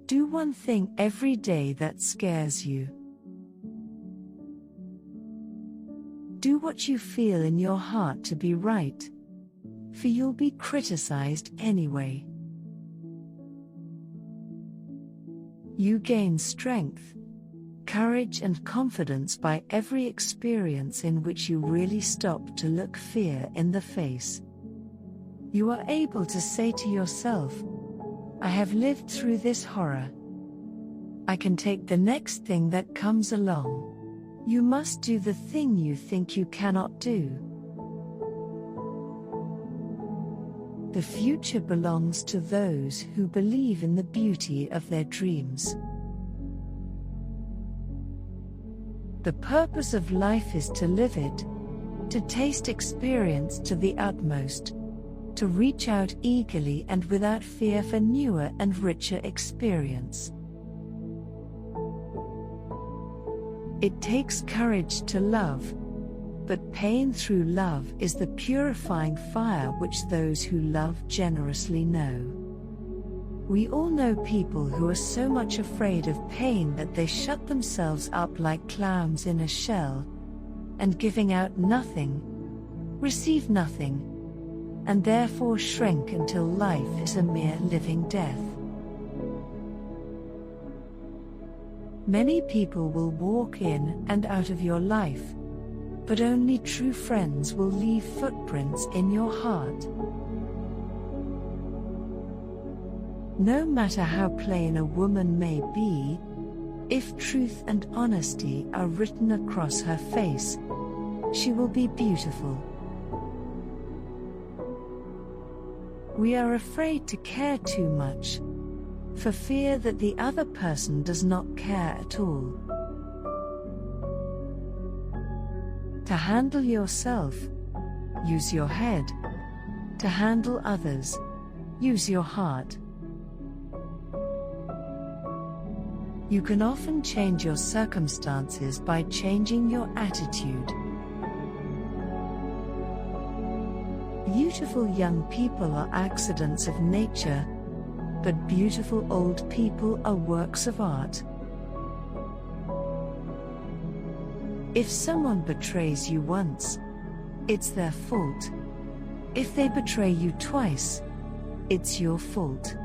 Do one thing every day that scares you. Do what you feel in your heart to be right, for you'll be criticized anyway. You gain strength, courage and confidence by every experience in which you really stop to look fear in the face. You are able to say to yourself, I have lived through this horror. I can take the next thing that comes along. You must do the thing you think you cannot do. The future belongs to those who believe in the beauty of their dreams. The purpose of life is to live it, to taste experience to the utmost, to reach out eagerly and without fear for newer and richer experience. It takes courage to love, but pain through love is the purifying fire which those who love generously know. We all know people who are so much afraid of pain that they shut themselves up like clams in a shell, and giving out nothing, receive nothing, and therefore shrink until life is a mere living death. Many people will walk in and out of your life, but only true friends will leave footprints in your heart. No matter how plain a woman may be, if truth and honesty are written across her face, she will be beautiful. We are afraid to care too much, for fear that the other person does not care at all. To handle yourself, use your head. To handle others, use your heart. You can often change your circumstances by changing your attitude. Beautiful young people are accidents of nature, but beautiful old people are works of art. If someone betrays you once, it's their fault. If they betray you twice, it's your fault.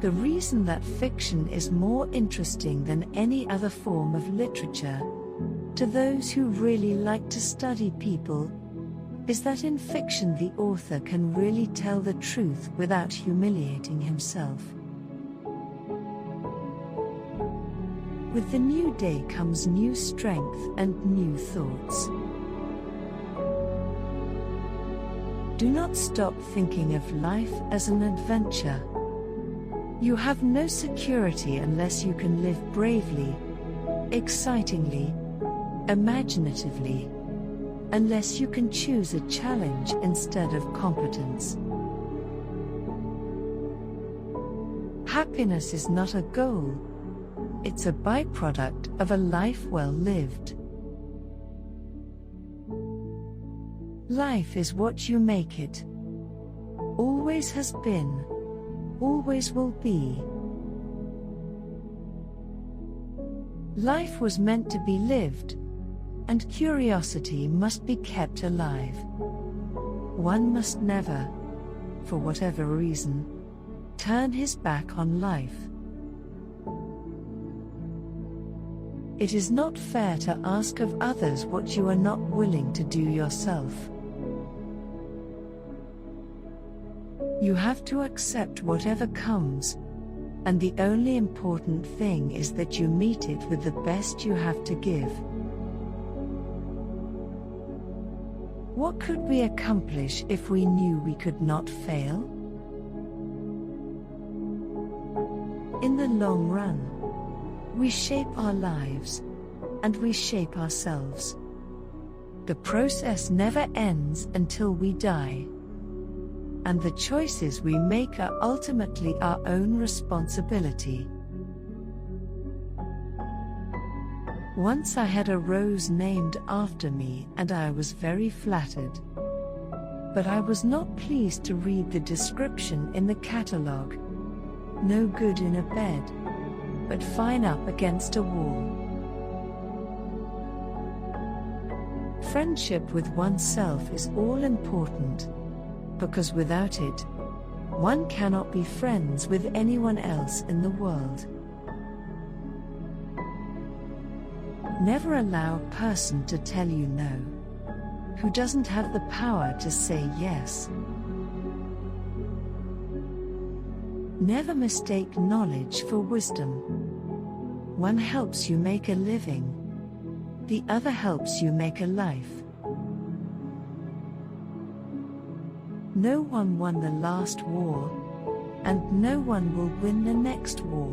The reason that fiction is more interesting than any other form of literature, to those who really like to study people, is that in fiction the author can really tell the truth without humiliating himself. With the new day comes new strength and new thoughts. Do not stop thinking of life as an adventure. You have no security unless you can live bravely, excitingly, imaginatively, unless you can choose a challenge instead of competence. Happiness is not a goal, it's a byproduct of a life well lived. Life is what you make it. Always has been, always will be. Life was meant to be lived, and curiosity must be kept alive. One must never, for whatever reason, turn his back on life. It is not fair to ask of others what you are not willing to do yourself. You have to accept whatever comes, and the only important thing is that you meet it with the best you have to give. What could we accomplish if we knew we could not fail? In the long run, we shape our lives, and we shape ourselves. The process never ends until we die. And the choices we make are ultimately our own responsibility. Once I had a rose named after me and I was very flattered. But I was not pleased to read the description in the catalogue. No good in a bed, but fine up against a wall. Friendship with oneself is all important, because without it, one cannot be friends with anyone else in the world. Never allow a person to tell you no, who doesn't have the power to say yes. Never mistake knowledge for wisdom. One helps you make a living, the other helps you make a life. No one won the last war, and no one will win the next war.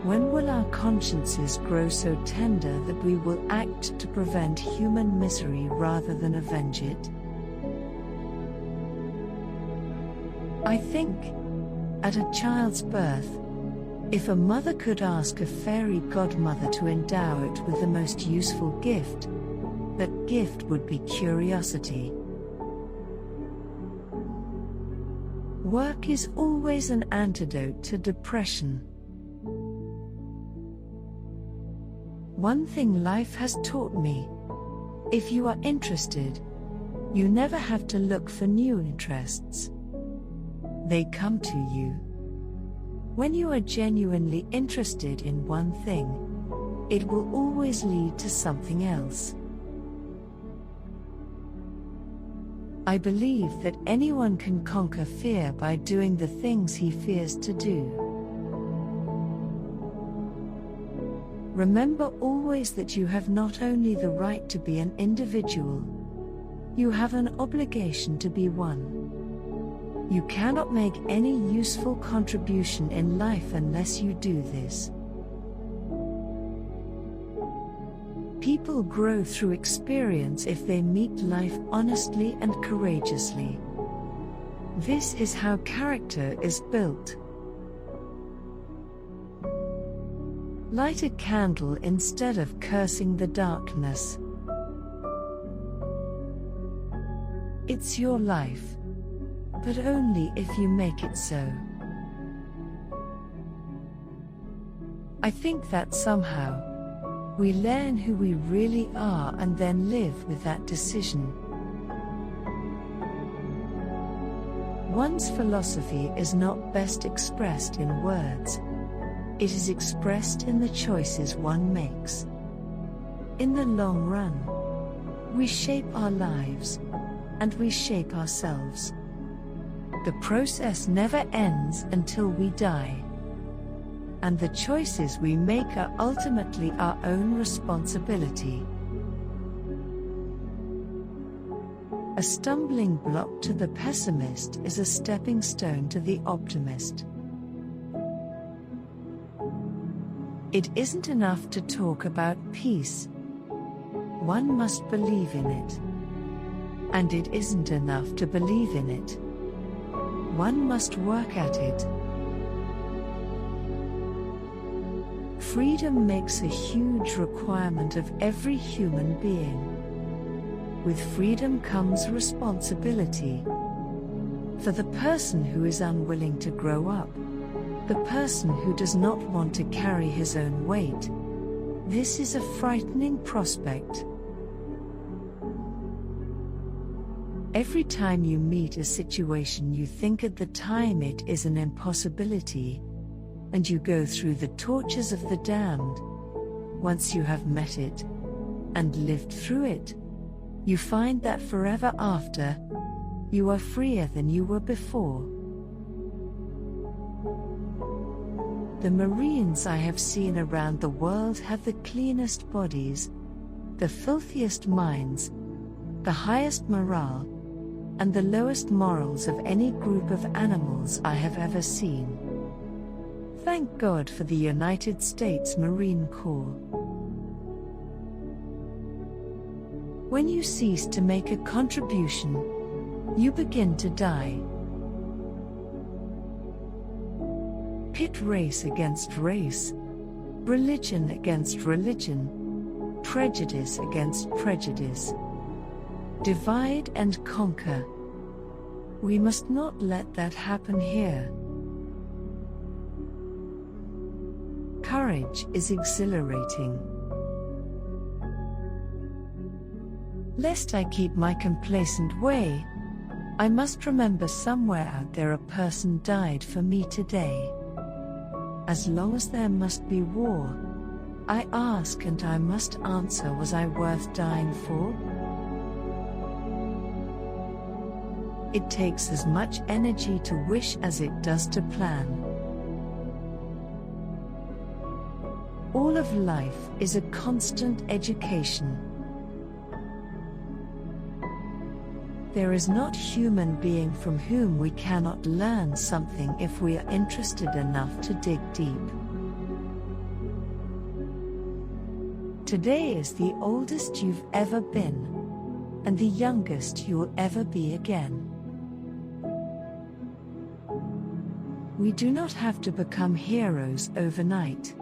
When will our consciences grow so tender that we will act to prevent human misery rather than avenge it? I think, at a child's birth, if a mother could ask a fairy godmother to endow it with the most useful gift, that gift would be curiosity. Work is always an antidote to depression. One thing life has taught me: if you are interested, you never have to look for new interests. They come to you. When you are genuinely interested in one thing, it will always lead to something else. I believe that anyone can conquer fear by doing the things he fears to do. Remember always that you have not only the right to be an individual, you have an obligation to be one. You cannot make any useful contribution in life unless you do this. People grow through experience if they meet life honestly and courageously. This is how character is built. Light a candle instead of cursing the darkness. It's your life, but only if you make it so. I think that somehow, we learn who we really are and then live with that decision. One's philosophy is not best expressed in words. It is expressed in the choices one makes. In the long run, we shape our lives, and we shape ourselves. The process never ends until we die. And the choices we make are ultimately our own responsibility. A stumbling block to the pessimist is a stepping stone to the optimist. It isn't enough to talk about peace. One must believe in it. And it isn't enough to believe in it. One must work at it. Freedom makes a huge requirement of every human being. With freedom comes responsibility. For the person who is unwilling to grow up, the person who does not want to carry his own weight, this is a frightening prospect. Every time you meet a situation you think at the time it is an impossibility, and you go through the tortures of the damned. Once you have met it, and lived through it, you find that forever after, you are freer than you were before. The Marines I have seen around the world have the cleanest bodies, the filthiest minds, the highest morale, and the lowest morals of any group of animals I have ever seen. Thank God for the United States Marine Corps. When you cease to make a contribution, you begin to die. Pit race against race, religion against religion, prejudice against prejudice, divide and conquer. We must not let that happen here. Courage is exhilarating. Lest I keep my complacent way, I must remember somewhere out there a person died for me today. As long as there must be war, I ask and I must answer, was I worth dying for? It takes as much energy to wish as it does to plan. All of life is a constant education. There is not human being from whom we cannot learn something if we are interested enough to dig deep. Today is the oldest you've ever been, and the youngest you'll ever be again. We do not have to become heroes overnight.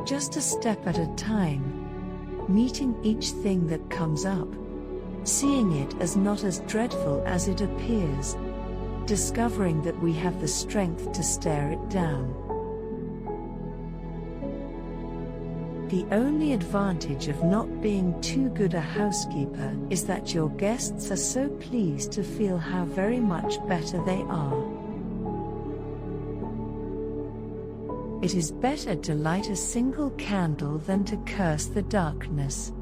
Just a step at a time, meeting each thing that comes up, seeing it as not as dreadful as it appears, discovering that we have the strength to stare it down. The only advantage of not being too good a housekeeper is that your guests are so pleased to feel how very much better they are. It is better to light a single candle than to curse the darkness.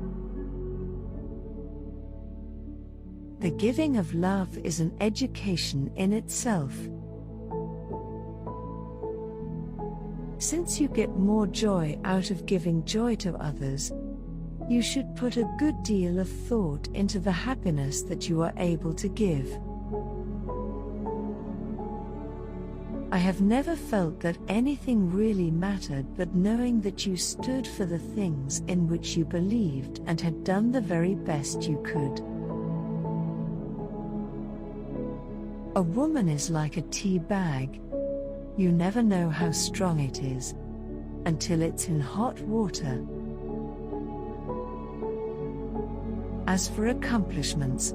The giving of love is an education in itself. Since you get more joy out of giving joy to others, you should put a good deal of thought into the happiness that you are able to give. I have never felt that anything really mattered but knowing that you stood for the things in which you believed and had done the very best you could. A woman is like a tea bag. You never know how strong it is until it's in hot water. As for accomplishments,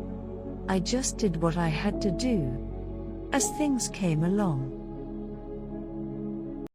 I just did what I had to do as things came along.